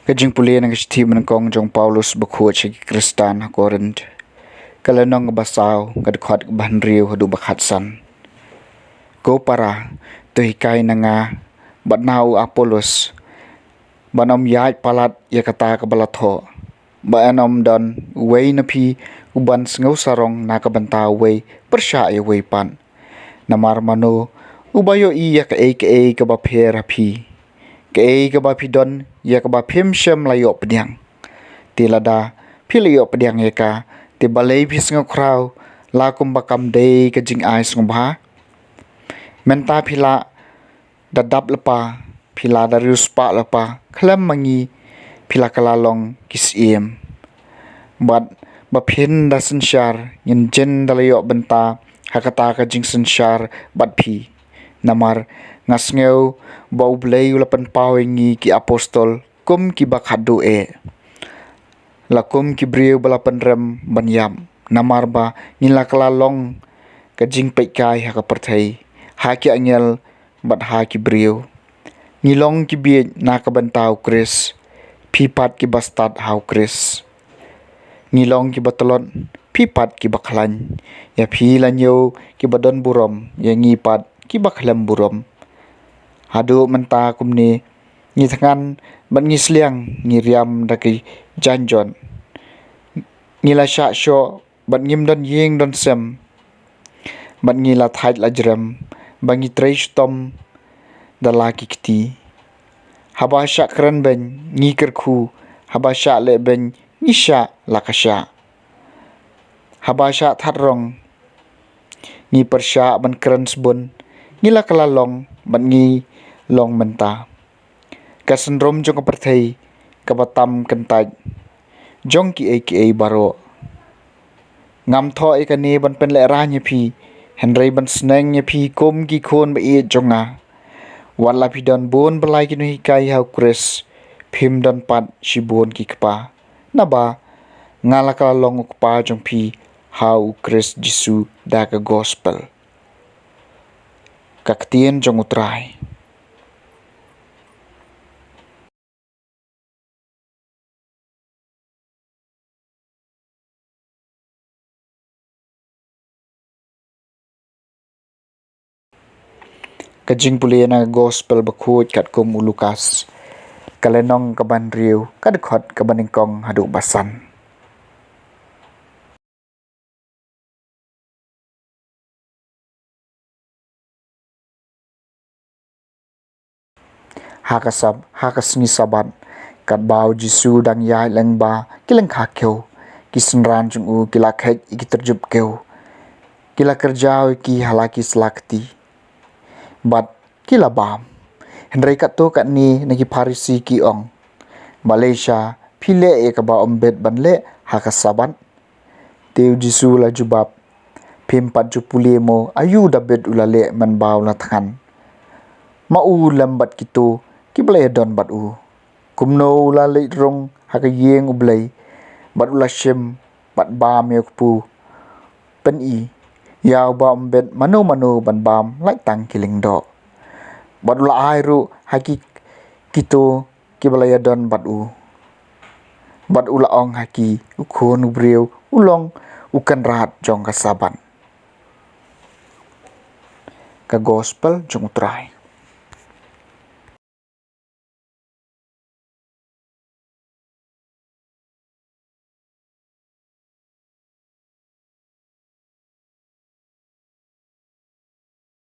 Ka Jingpule nang kiti BANYNGKONG jong Paulus bakhuat si Kristan ha Korint. Kalanong basaw kadkhot banriu hadu bakhatsan. Ko para to hikay na nga batnau Apollos banom yaj palat yakata kabalatho. Baanom don way na pi uban sngaw sarong nakabanta way persya ya way pan. Namar mano ubayo iya ka kabapher hapi. Kabapi don ya kabapim syam layo pediang. Tilada pilayo pediang yaka ti balay pis ngakraw lakum bakam day kajing ais ngubha. Menta pila dadap lepa pila darius pa lepa kalam mangi pila kalalong kisiem. Bat baphin da sensyar ngin jen dalayo benta hakata kajing sensyar bat pi. Namar ngasngeu bau blay ulapan pawengi ki apostol kum ki bakhadu lakum ki briu balapan rem banyam namar ba ngila kalalong kajing paikai hakaperthai haki angel bat haki briu ngilong ki biej nakabantau kris pipat ki bastad hau kris ngilong ki batalon pipat ki baklan ya pilanyo ki badon burom ya ngipat ki baklam burom hadu menta kumni ngi thangan ban ngi sliang ngi riam daki janjon ngila sha sho ban ngim don yeng don sem ban ngila thait lajram bangi treish tom dalaki kiti haba sha kran ben ngi kerkhu haba sha le ben ngi sha lakasha haba sha thatrong ngi persha ban kran sbun ngila kalalong ban ngi long menta kasendrom jong kaperthai kabatam kentaj jong ki baro ngam tho ekani ban pen le ra nya phi henrei ban sneng nya phi kom ki khon ba e jonga wala phi don bon balai ki hi kai hau kris phim don pat shibon ki kpa naba ngala kala long kpa jong phi hau kris jisu da ka gospel kaktien jong utrai ka Jingpule na gospel bakhut kat kum ulukas kalenong kaban riu kadkhot ka BANYNGKONG hadu basan hakasngi sabat kat bau jisu dang yai leng ba kileng khakheu kisenran jung u kila khet iki terjup keu kila kerjau ki halaki selakti bat kila bam henrei kat to kat ni nagi parisi ki ong Malaysia phile e ka ba ombet banle hakasaban Taiew jisu la jubab phimpat jupule mo ayu dabet ulale man bau la than mau lambat kitu kiblay don bat u kumno la le rong hakayeng ublay bat ula shim bat bam yok pu pen i yaw ba ombet mano ban bam lai tang kiling do bat ula ai ru haki kitu kiblay don bat ula ong haki ukhon ubriu ulong ukan rat jong kasaban ka gospel jong utrai